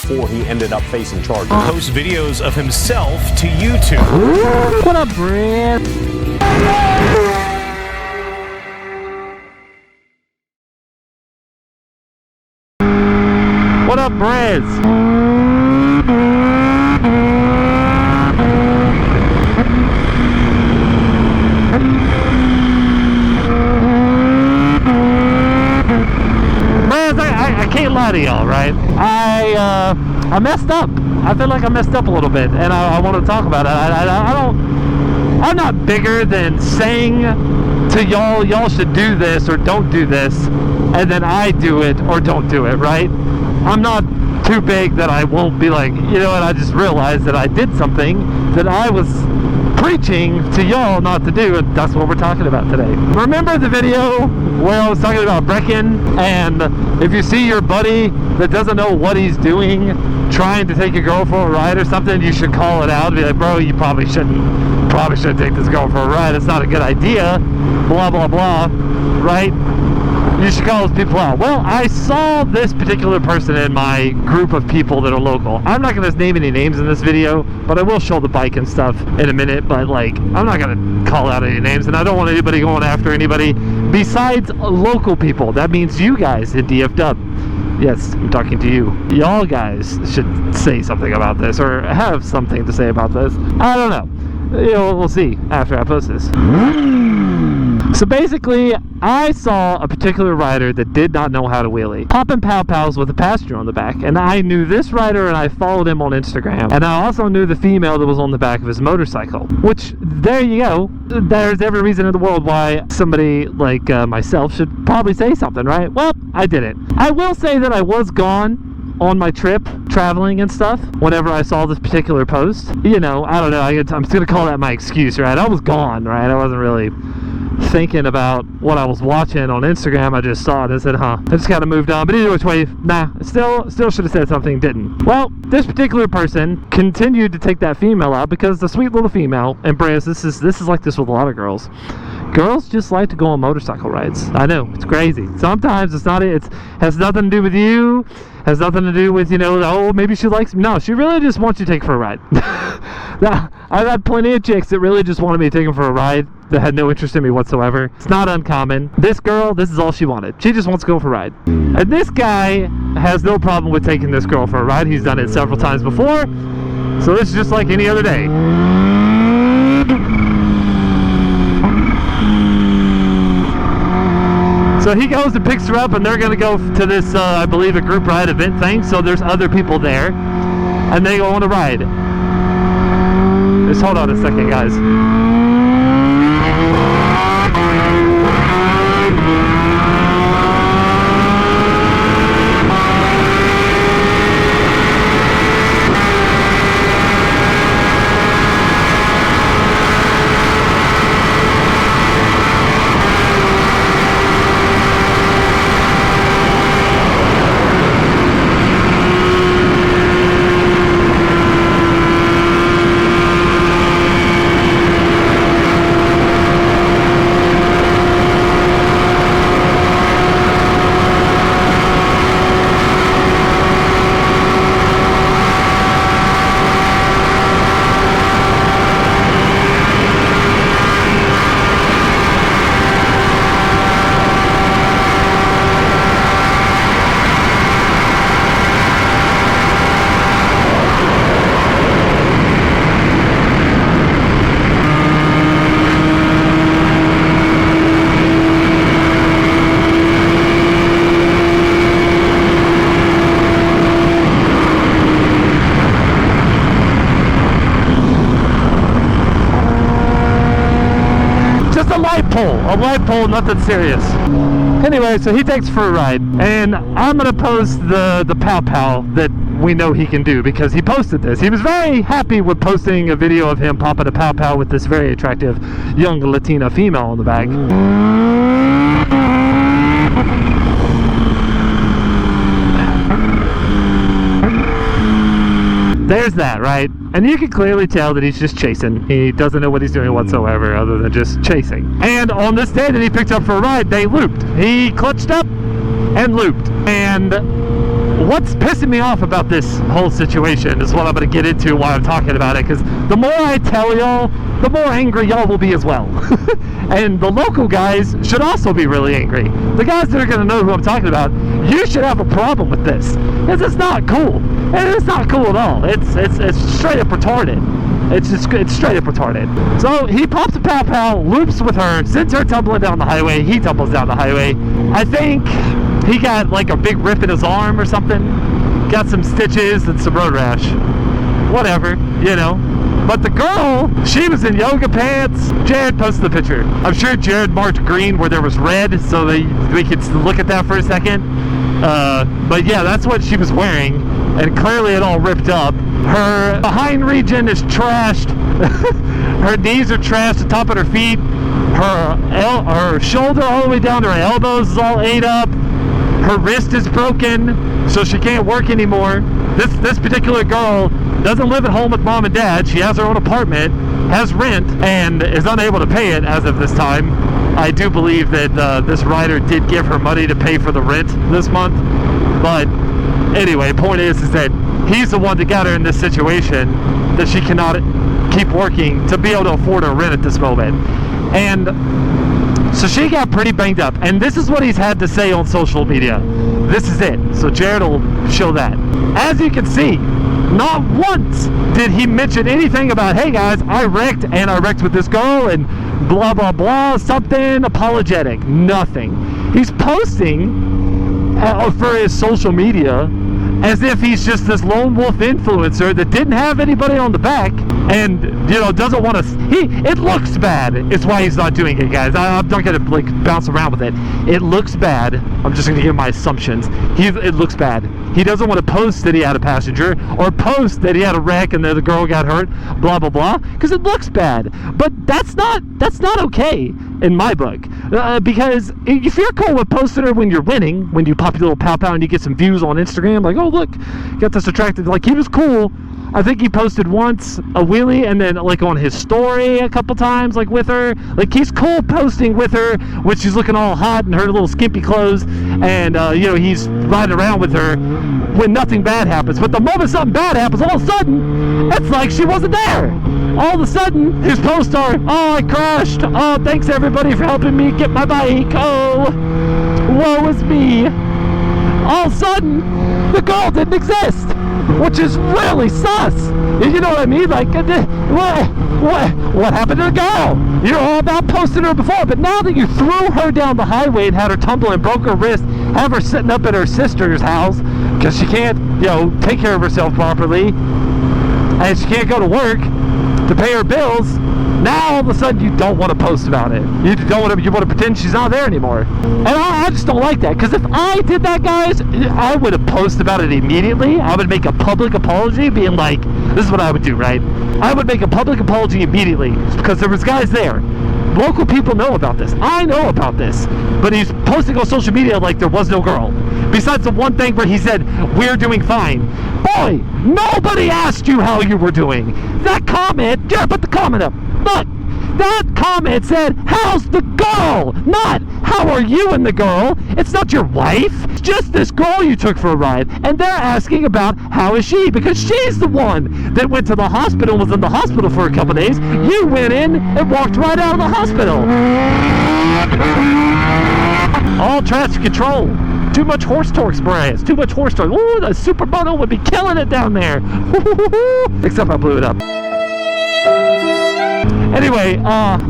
before he ended up facing charges. Posts videos of himself to YouTube. What up, Brad? What up, Brad? I can't lie to y'all, right? I messed up. I feel like I messed up a little bit, and I want to talk about it. I'm not bigger than saying to y'all should do this or don't do this, and then I do it or don't do it, right? I'm not too big that I won't be like, you know what, I just realized that I did something that I was preaching to y'all not to do, and that's what we're talking about today. Remember the video where I was talking about Brecken, and if you see your buddy that doesn't know what he's doing trying to take your girl for a ride or something, you should call it out and be like, bro, you probably shouldn't take this girl for a ride, it's not a good idea, blah blah blah, right? You should call those people out. Well, I saw this particular person in my group of people that are local. I'm not going to name any names in this video, but I will show the bike and stuff in a minute. But like, I'm not going to call out any names, and I don't want anybody going after anybody besides local people. That means you guys in DFW. Yes, I'm talking to you. Y'all guys should say something about this, or have something to say about this. I don't know. You know, we'll see after I post this. So basically, I saw a particular rider that did not know how to wheelie, popping pow-pows with a passenger on the back, and I knew this rider and I followed him on Instagram, and I also knew the female that was on the back of his motorcycle, which, there you go, there's every reason in the world why somebody like myself should probably say something, right? Well, I didn't. I will say that I was gone on my trip, traveling and stuff, whenever I saw this particular post. You know, I don't know, I'm just gonna call that my excuse, right? I was gone, right? I wasn't really thinking about what I was watching on Instagram. I just saw it and said, I just kind of moved on. But either which way, nah, still should have said something, didn't. Well, this particular person continued to take that female out because the sweet little female, and Brandon, this is like this with a lot of girls. Girls just like to go on motorcycle rides. I know, it's crazy. Sometimes it has nothing to do with you, has nothing to do with, you know, oh, maybe she likes me. No, she really just wants you to take her for a ride. Now, I've had plenty of chicks that really just wanted me to take them for a ride that had no interest in me whatsoever. It's not uncommon. This girl, this is all she wanted. She just wants to go for a ride. And this guy has no problem with taking this girl for a ride. He's done it several times before. So it's just like any other day. So he goes and picks her up, and they're going to go to this, I believe, a group ride event thing. So there's other people there, and they go on a ride. Just hold on a second, guys. A light pole, nothing serious. Anyway, so he takes for a ride, and I'm gonna post the pow-pow that we know he can do, because he posted this. He was very happy with posting a video of him popping a pow-pow with this very attractive young Latina female on the back. There's that, right? And you can clearly tell that he's just chasing. He doesn't know what he's doing whatsoever other than just chasing. And on this day that he picked up for a ride, they looped. He clutched up and looped. And what's pissing me off about this whole situation is what I'm going to get into while I'm talking about it, because the more I tell y'all, the more angry y'all will be as well. And the local guys should also be really angry. The guys that are going to know who I'm talking about, you should have a problem with this, because it's not cool. And it's not cool at all. It's straight up retarded. It's straight up retarded. So he pops a pow-pow, loops with her, sends her tumbling down the highway. He tumbles down the highway. I think he got like a big rip in his arm or something. Got some stitches and some road rash. Whatever, you know. But the girl, she was in yoga pants. Jared posted the picture. I'm sure Jared marked green where there was red, so we could look at that for a second. But yeah, that's what she was wearing, and clearly it all ripped up. Her behind region is trashed. Her knees are trashed, the top of her feet. Her shoulder all the way down to her elbows is all ate up. Her wrist is broken, so she can't work anymore. This particular girl doesn't live at home with mom and dad. She has her own apartment, has rent, and is unable to pay it as of this time. I do believe that this rider did give her money to pay for the rent this month. But anyway, point is that he's the one that got her in this situation, that she cannot keep working to be able to afford her rent at this moment. And so she got pretty banged up, and this is what he's had to say on social media. This is it. So Jared will show that. As you can see, not once did he mention anything about, hey guys, I wrecked, and I wrecked with this girl, and blah blah blah, something apologetic. Nothing. He's posting for his social media as if he's just this lone wolf influencer that didn't have anybody on the back, and you know, doesn't want to. It looks bad. It's why he's not doing it, guys. I'm not gonna like bounce around with it. It looks bad. I'm just gonna give my assumptions. It looks bad. He doesn't want to post that he had a passenger, or post that he had a wreck and the girl got hurt, blah blah blah, because it looks bad. But that's not okay in my book, because if you're cool with posting her when you're winning, when you pop your little pow-pow and you get some views on Instagram, like, oh look, got this attractive, like, he was cool. I think he posted once a wheelie, and then like on his story a couple times, like with her, like he's cool posting with her when she's looking all hot in her little skimpy clothes, and you know, he's riding around with her when nothing bad happens. But the moment something bad happens, all of a sudden it's like she wasn't there. All of a sudden his posts are, oh, I crashed, oh, thanks everybody for helping me get my bike, oh, woe is me. All of a sudden the girl didn't exist, which is really sus. You know what I mean? Like, what happened to the girl? You're all about posting her before, but now that you threw her down the highway and had her tumble and broke her wrist, have her sitting up at her sister's house because she can't, you know, take care of herself properly, and she can't go to work to pay her bills, now all of a sudden you don't want to post about it. You want to pretend she's not there anymore. And I just don't like that, because if I did that, guys, I would have posted about it immediately. I would make a public apology, being like, this is what I would do, right? I would make a public apology immediately, because there was guys there. Local people know about this. I know about this. But he's posting on social media like there was no girl. Besides the one thing where he said, we're doing fine. Boy, nobody asked you how you were doing. That comment, Jared, put the comment up. Look, that comment said, how's the girl? Not, how are you and the girl? It's not your wife. It's just this girl you took for a ride. And they're asking about, how is she? Because she's the one that went to the hospital, was in the hospital for a couple days. You went in and walked right out of the hospital. All traffic control. Too much horse torque, brahs. Too much horse torque. Ooh, the Supermoto would be killing it down there. Except I blew it up. Anyway,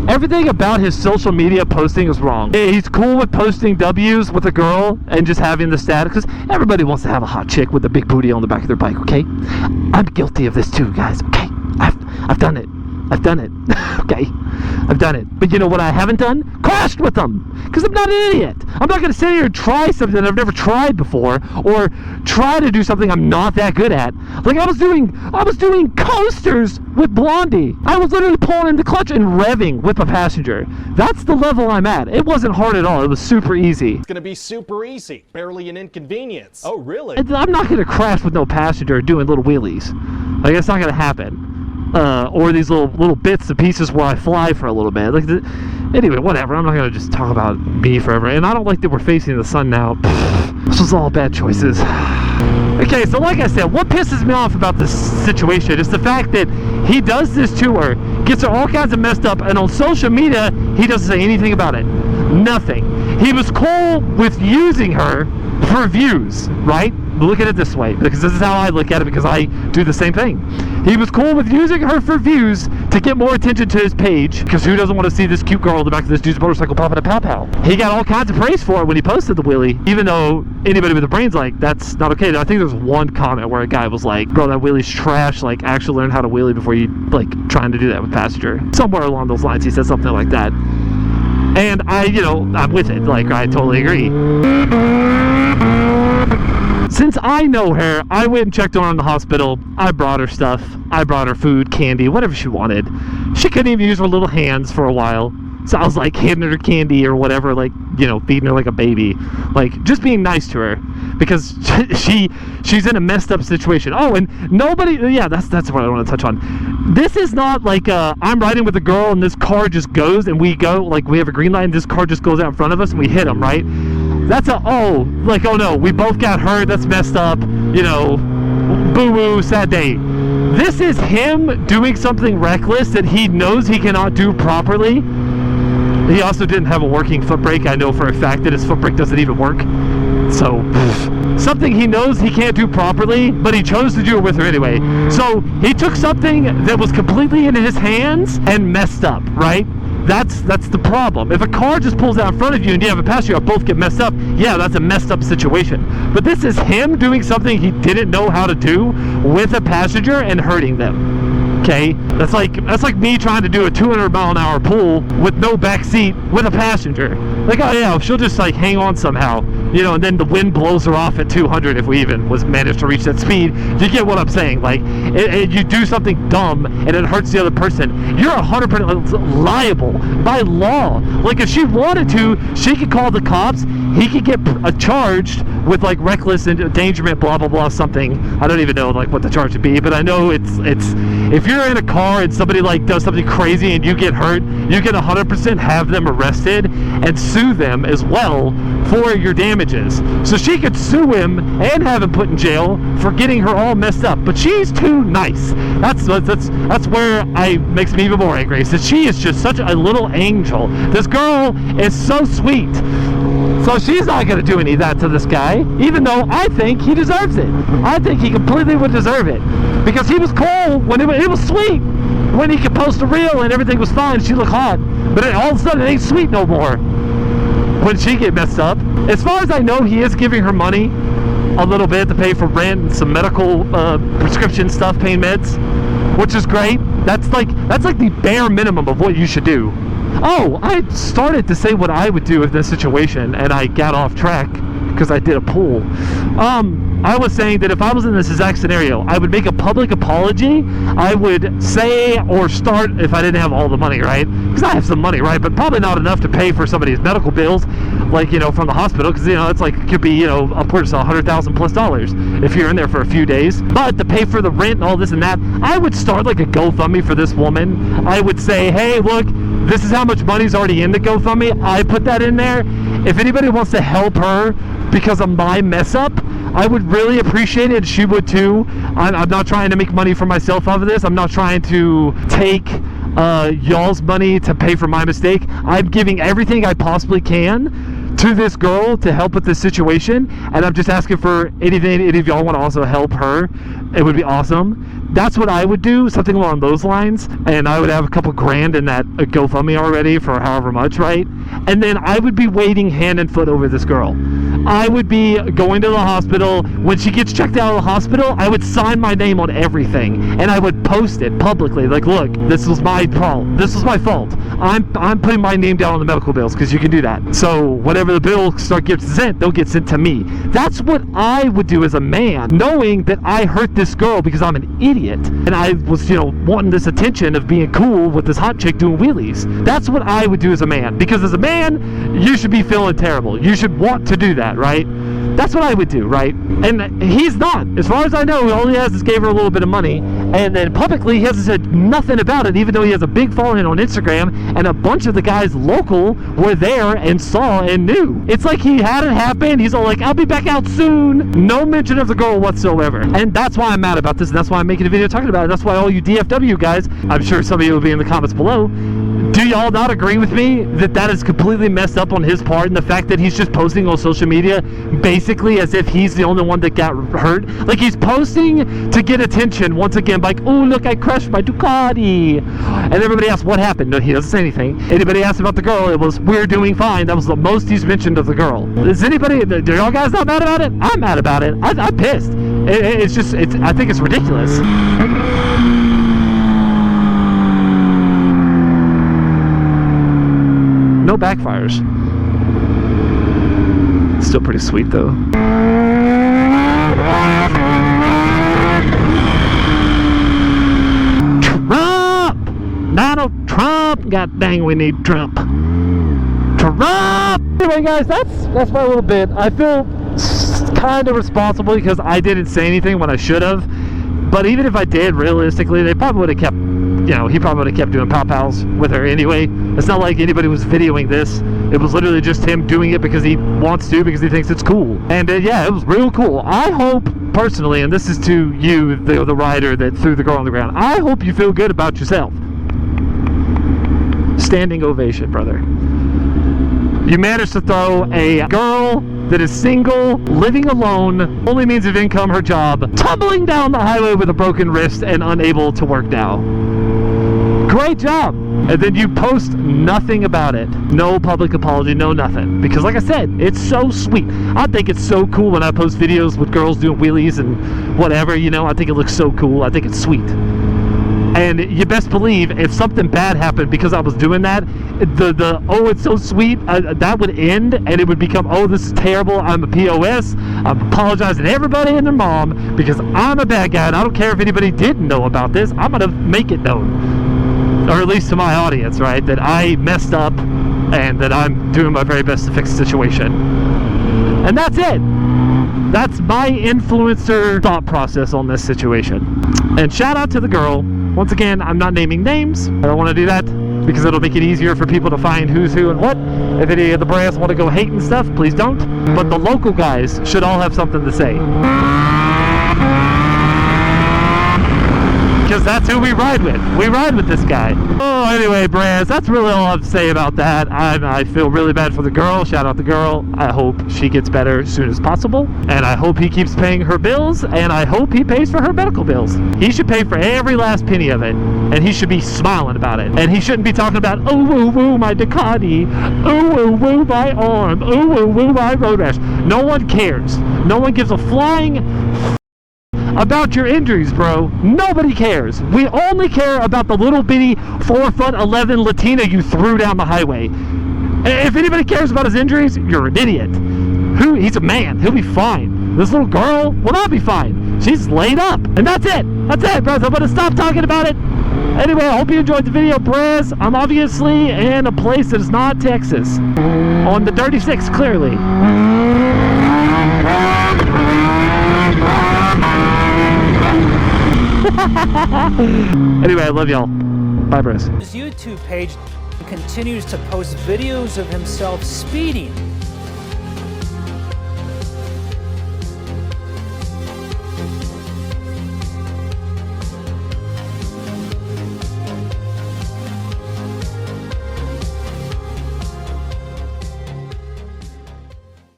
everything about his social media posting is wrong. He's cool with posting W's with a girl and just having the status, because everybody wants to have a hot chick with a big booty on the back of their bike, okay? I'm guilty of this too, guys, okay? I've done it. I've done it. Okay? I've done it. But you know what I haven't done? Crashed with them. Because I'm not an idiot. I'm not going to sit here and try something I've never tried before, or try to do something I'm not that good at. Like I was doing coasters with Blondie. I was literally pulling in the clutch and revving with a passenger. That's the level I'm at. It wasn't hard at all. It was super easy. It's going to be super easy. Barely an inconvenience. Oh, really? I'm not going to crash with no passenger doing little wheelies. Like, it's not going to happen. Or these little bits and pieces where I fly for a little bit. Like, anyway, whatever. I'm not gonna just talk about me forever. And I don't like that we're facing the sun now. This was all bad choices. Okay, so like I said, what pisses me off about this situation is the fact that he does this to her, gets her all kinds of messed up, and on social media, he doesn't say anything about it. Nothing. He was cool with using her for views, right? Look at it this way, because this is how I look at it, because I do the same thing. He was cool with using her for views to get more attention to his page, because who doesn't want to see this cute girl in the back of this dude's motorcycle popping a pow-pow? He got all kinds of praise for it when he posted the wheelie, even though anybody with a brain's like, that's not okay. I think there was one comment where a guy was like, bro, that wheelie's trash, like, actually learn how to wheelie before you, like, trying to do that with passenger. Somewhere along those lines, he said something like that. And I'm with it, like, I totally agree. Since I know her, I went and checked on her in the hospital. I brought her stuff. I brought her food, candy, whatever she wanted. She couldn't even use her little hands for a while. So I was like handing her candy or whatever, like, feeding her like a baby. Like, just being nice to her. Because she's in a messed up situation. Oh, and nobody, yeah, that's what I want to touch on. This is not like I'm riding with a girl and this car just goes and we go, like, we have a green light and this car just goes out in front of us and we hit them, right? That's oh no, we both got hurt, that's messed up, boo-boo, sad day. This is him doing something reckless that he knows he cannot do properly. He also didn't have a working foot brake. I know for a fact that his foot brake doesn't even work. So, something he knows he can't do properly, but he chose to do it with her anyway. So, he took something that was completely in his hands and messed up, right? That's the problem. If a car just pulls out in front of you and you have a passenger, you both get messed up, yeah, that's a messed up situation. But this is him doing something he didn't know how to do with a passenger and hurting them. Okay, that's like me trying to do a 200-mile-an-hour pull with no back seat with a passenger. Like, oh yeah, she'll just like hang on somehow, and then the wind blows her off at 200 if we even managed to reach that speed. You get what I'm saying? Like, you do something dumb and it hurts the other person, you're 100% liable by law. Like, if she wanted to, she could call the cops. He could get charged with like reckless endangerment, blah blah blah, something. I don't even know like what the charge would be, but I know it's if you're in a car and somebody like does something crazy and you get hurt, you can 100% have them arrested and sue them as well for your damages. So she could sue him and have him put in jail for getting her all messed up. But she's too nice. That's where makes me even more angry. So she is just such a little angel. This girl is so sweet. So she's not going to do any of that to this guy, even though I think he deserves it. I think he completely would deserve it. Because he was cool when it was sweet. When he could post a reel and everything was fine, she looked hot. But all of a sudden it ain't sweet no more when she get messed up. As far as I know, he is giving her money a little bit to pay for rent and some medical prescription stuff, pain meds, which is great. That's like the bare minimum of what you should do. Oh, I started to say what I would do in this situation, and I got off track because I did a poll. I was saying that if I was in this exact scenario, I would make a public apology. I would say or start, if I didn't have all the money, right? Because I have some money, right? But probably not enough to pay for somebody's medical bills, like, from the hospital, because, it's like, it could be, upwards of $100,000+ if you're in there for a few days. But to pay for the rent and all this and that, I would start like a GoFundMe for this woman. I would say, hey, look, this is how much money's already in the GoFundMe. I put that in there. If anybody wants to help her because of my mess up, I would really appreciate it. She would too. I'm not trying to make money for myself out of this. I'm not trying to take y'all's money to pay for my mistake. I'm giving everything I possibly can to this girl to help with this situation, and I'm just asking for anything. Any of y'all want to also help her, it would be awesome. That's what I would do, something along those lines, and I would have a couple grand in that GoFundMe already for however much, right? And then I would be waiting hand and foot over this girl. I would be going to the hospital. When she gets checked out of the hospital, I would sign my name on everything, and I would post it publicly, like, look, this was my problem, this was my fault, I'm putting my name down on the medical bills, because you can do that. So whatever the bill gets sent, they'll get sent to me. That's what I would do as a man, knowing that I hurt this girl because I'm an idiot, and I was, wanting this attention of being cool with this hot chick doing wheelies. That's what I would do as a man, because as a man, you should be feeling terrible. You should want to do that, right? That's what I would do, right? And he's not. As far as I know, all he has is gave her a little bit of money, and then publicly he hasn't said nothing about it, even though he has a big following on Instagram, and a bunch of the guys local were there and saw and knew. It's like he had it happen. He's all like, I'll be back out soon. No mention of the girl whatsoever. And that's why I'm mad about this, and that's why I'm making a video talking about it. That's why all you DFW guys, I'm sure some of you will be in the comments below, do y'all not agree with me that that is completely messed up on his part, and the fact that he's just posting on social media basically as if he's the only one that got hurt? Like, he's posting to get attention once again, like, oh look, I crushed my Ducati, and everybody asks what happened. No, he doesn't say anything. Anybody asked about the girl, it was, we're doing fine. That was the most he's mentioned of the girl. Is anybody, do y'all guys not mad about it? I'm mad about it. I'm pissed. It's just, I think it's ridiculous. No backfires. Still pretty sweet though. Trump! Donald Trump! God dang, we need Trump. Trump! Anyway guys, that's my little bit. I feel kind of responsible because I didn't say anything when I should have. But even if I did, realistically, they probably would have kept, you know, he probably would have kept doing pow-pows with her anyway. It's not like anybody was videoing this. It was literally just him doing it because he wants to, because he thinks it's cool. And yeah, it was real cool. I hope, personally, and this is to you, the rider that threw the girl on the ground, I hope you feel good about yourself. Standing ovation, brother. You managed to throw a girl that is single, living alone, only means of income her job, tumbling down the highway with a broken wrist and unable to work now. Great job. And then you post nothing about it. No public apology, no nothing. Because like I said, it's so sweet. I think it's so cool when I post videos with girls doing wheelies and whatever, you know. I think it looks so cool. I think it's sweet. And you best believe if something bad happened because I was doing that, the oh, it's so sweet, that would end, and it would become, oh, this is terrible, I'm a POS, I'm apologizing to everybody and their mom because I'm a bad guy, and I don't care if anybody didn't know about this. I'm going to make it known, or at least to my audience, right, that I messed up and that I'm doing my very best to fix the situation. And that's it. That's my influencer thought process on this situation. And shout out to the girl. Once again, I'm not naming names. I don't want to do that because it'll make it easier for people to find who's who and what. If any of the brahs want to go hate and stuff, please don't. But the local guys should all have something to say. Because that's who we ride with. We ride with this guy. Oh, anyway, brahs, that's really all I have to say about that. I feel really bad for the girl. Shout out the girl. I hope she gets better as soon as possible. And I hope he keeps paying her bills. And I hope he pays for her medical bills. He should pay for every last penny of it. And he should be smiling about it. And he shouldn't be talking about, oh, woo, woo, my Ducati. Oh, woo, woo, my arm. Oh, woo, woo, my road rash. No one cares. No one gives a flying about your injuries, bro. Nobody cares. We only care about the little bitty 4'11" Latina you threw down the highway. If anybody cares about his injuries, you're an idiot. He's a man. He'll be fine. This little girl will not be fine. She's laid up. And that's it. That's it, bro. I'm going to stop talking about it. Anyway, I hope you enjoyed the video, brahs. I'm obviously in a place that is not Texas. On the Dirty Six, clearly. Anyway, I love y'all. Bye, bros. His YouTube page continues to post videos of himself speeding.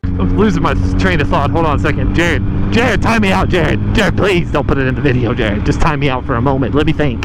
I'm losing my train of thought. Hold on a second. Jared, time me out, Jared. Jared, please don't put it in the video, Jared. Just time me out for a moment. Let me think.